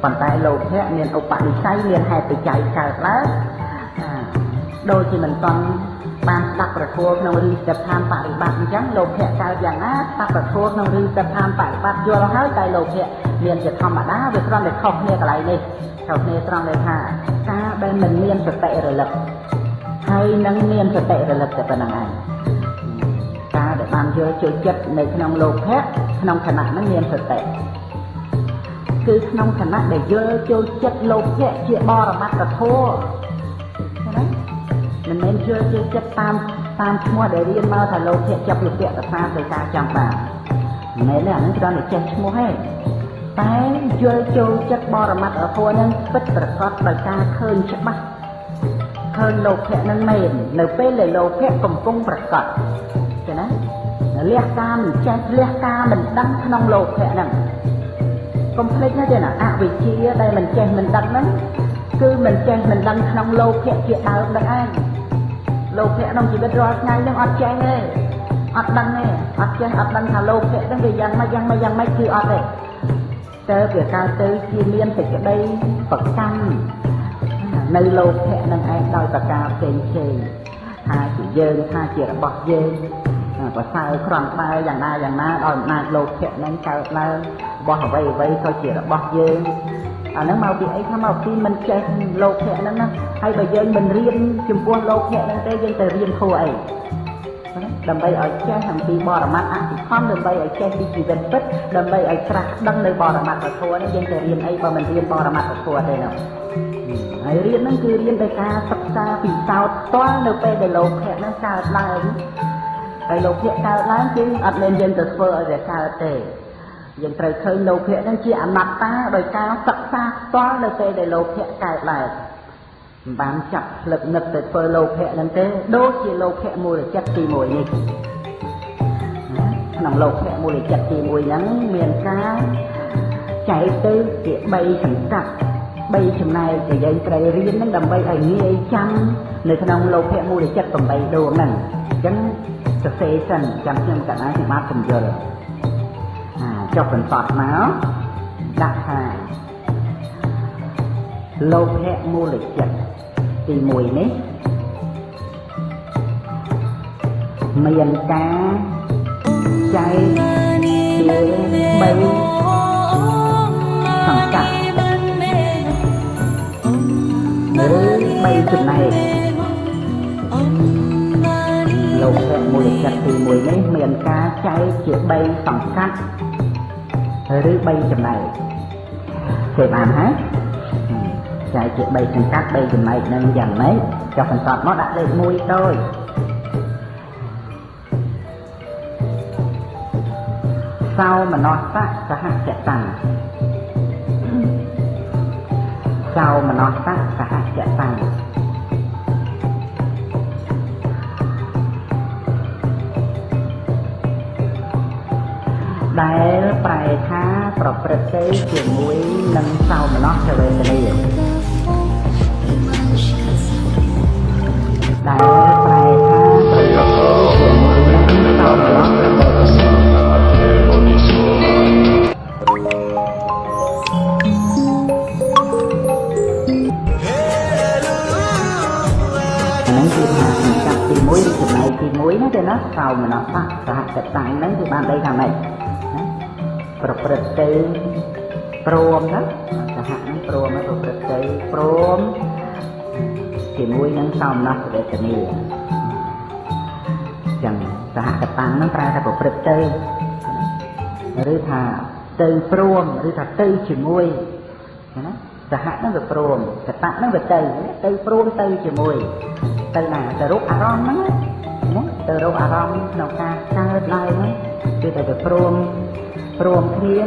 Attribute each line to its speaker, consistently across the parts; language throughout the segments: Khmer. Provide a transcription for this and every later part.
Speaker 1: còn tại lô phẹ miền ốc bạn đi say miền hai từ chạy cào lá đôi thì mình còn ban đặtประท้วงក្នុងរឿងស្ថានបរិបត្តិអញ្ចឹងលោកភៈកើតយ៉ាងណាតាក់ប្រท้วងក្នុងរឿងស្ថានបរិបត្តិយល់ហើយតែលោកភៈមានជាធម្មតាវាគ្រាន់តែខុសគ្នាកន្លែងនេះខុសគ្នាត្រង់ដែលថាការដែលមិនមានសតិរលឹកហើយនឹងមានសតិរលឹកតែប៉ុណ្្នឹងឯងការដែលបានយល់ចូលចិត្តនៅក្នុងលោកភៈក្នុងខណៈហ្នឹងមានសតិគឺក្នុងខណៈដែលយល់ចូលចិត្តលោកភៈជាបរមត្ថធម៌ណាមិនមែនជឿជាចិត្តតាមឈ្មោះដែលរៀនមកថាលោកភៈចាប់លោកភៈកថាទៅការចាំបានមិនមែនទេអានឹងគ្រាន់តែចេះឈ្មោះទេតែយល់ចូលចិត្តបរមត្ថធម៌នឹងពិតប្រកបដោយការឃើញច្បាស់ឃើញលោកភៈនឹងមែននៅពេលដែលលោកភៈកំពុងប្រកបចឹងណាលះការមិនចេះលះការមិនដឹងក្នុងលោកភៈហ្នឹងកុំភ្លេចណាទេណាអវិជ្ជាដែលមិនចេះមិនដឹងហ្នឹងគឺមិនចេះមិនដឹងក្នុងលោកភៈជាដើមនឹងឯងលោកភៈក្នុងជីវិតរាល់ថ្ងៃនឹងអត់ចេះទេអត់ដឹងទេអត់ចេះអត់ដឹងថាលោកភៈនឹងវាយ៉ាងម៉េចគឺអត់ទេតើវាកើតទៅជាមានសេចក្តីប្រកាន់នៅលោកភៈនឹងឯងដោយប្រការផ្សេងថាជាយើងថាជារបស់យើងប្រសើរក្រំបើយ៉ាងណាដោយអំណាចលោកភៈនឹងកើតឡើងរបស់អ្វីក៏ជារបស់យើងអាហ្នឹងមកពីអីថាមកពីមិនចេះលោកភៈហ្នឹងណាហើយបើយើងមិនរៀនចំពោះលោកភៈហ្នឹងទេយើងទៅរៀនធัวអីដើម្បីឲ្យចេះអំពីបរមត្ថអតិខំដើម្បីឲ្យចេះពីជីវិតពិតដើម្បីឲ្យត្រាស់ដឹងនៅបរមត្ថធម៌នេះយើងទៅរៀនអីបើមិនរៀនបរមត្ថធម៌ទេណាហើយរៀនហ្នឹងគឺរៀនដោយការសិក្សាពីសោតផ្ទាល់នៅពេលដែលលោកភៈហ្នឹងកើតឡើងហើយលោកភៈកើតឡើងគឺអត់មានយើងទៅធ្វើឲ្យវាកើតទេយើងត្រូវឃើញលោកភៈហ្នឹងជាអនត្តាដោយការសិក្សាផ្ទាល់នៅពេលដែលលោកភៈកើតឡើងមិនបានចាប់ផ្លឹកនឹកទៅធ្វើលោកភៈហ្នឹងទេដូចជាលោកភៈមូលចិត្តទី1នេះក្នុងលោកភៈមូលចិត្តទី1ហ្នឹងមានការចែកទៅជា3សង្កាត់3ចំណែកដែលយើងត្រូវរៀនហ្នឹងដើម្បីឲ្យងាយចាំនៅក្នុងលោកភៈមូលចិត្ត8ដួងហ្នឹងអញ្ចឹងសរសេរសិនចាំខ្ញុំកណ្ដាលខ្ញុំបានបញ្យល់ចុះបន្តមកដាក់ថាលោកភៈមូលចិត្តទី1នេះមានការចែកជា3សង្កាត់ឬ3ចំណែកលោកភៈមូលចិត្តទី1នេះមានការចែកជា3សង្កាត់ឬ3ចំណែកគេបានហើយចែកជា3សង្កាត់3ចំណែកនឹងយ៉ាងម៉េចចុះបន្តមកដាក់លេខ1ដូចសោមនស្សៈសហចតាំងសោមនស្សៈសហចតាំងដែលប្រែថាប្រព្រឹត្តទៅជាមួយនឹងសោមនស្សវេទនាដែលប្រែថាប្រព្រឹត្តទៅជាមួយនឹងសោមនស្សវេទនាហ្នឹងគឺថាសង្កាត់ទី1ឬចំណែកទី1ណាទេណាសោមនស្សៈសហចតាំងហ្នឹងគឺបានដីថាម៉េចប្រព្រឹត្តទៅព្រមណាសហនឹងព្រមណាប្រព្រឹត្តទៅព្រមជាមួយនឹងសោមនស្សវេទនាចឹងសហកតាំងហ្នឹងប្រែថាប្រព្រឹត្តទៅឬថាទៅព្រមឬថាទៅជាមួយណាសហហ្នឹងវាព្រមកតៈហ្នឹងវាទៅព្រមទៅជាមួយទៅណាទៅរកអារម្មណ៍ហ្នឹងណាទៅរកអារម្មណ៍ក្នុងការកើតឡើងហ្នឹងគឺតែវាព្រមគ្នា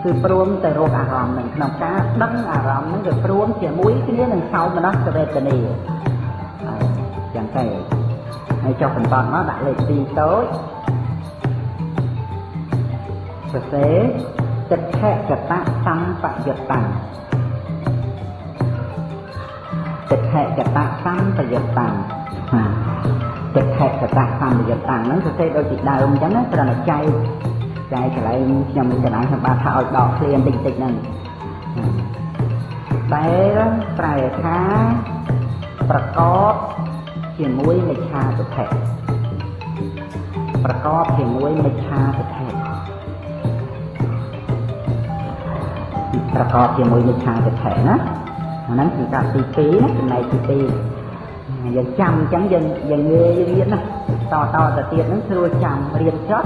Speaker 1: គឺព្រមទៅរកអារម្មណ៍នឹងក្នុងការដឹងអារម្មណ៍នឹងវាព្រមជាមួយគ្នានឹងសោមនស្សវេទនាចឹងទៅហើយចុះបន្តមកដាក់លេខ2តូចសរសេរតិដ្ឋិកតសម្បយុត្តੰតិដ្ឋិកតសម្បយុត្តੰតិដ្ឋិកតសម្បយុត្តੰហ្នឹងសរសេរដូចជាដើមអញ្ចឹងណាគ្រាន់តែចែកកន្លែងខ្ញុំកន្លែងខ្ញុំបានថាឲ្យដកឃ្លាបន្តិចហ្នឹង ដែលប្រែថាប្រកបជាមួយមិច្ឆាទិដ្ឋិប្រកបជាមួយមិច្ឆាទិដ្ឋិប្រកបជាមួយមិច្ឆាទិដ្ឋិណាអាហ្នឹងគឺកាត់ទី2ណាចំណែកទី2យើងចាំអញ្ចឹងយើងងាយរៀនណាតទៅទៀតហ្នឹងស្រួលចាំរៀនចប់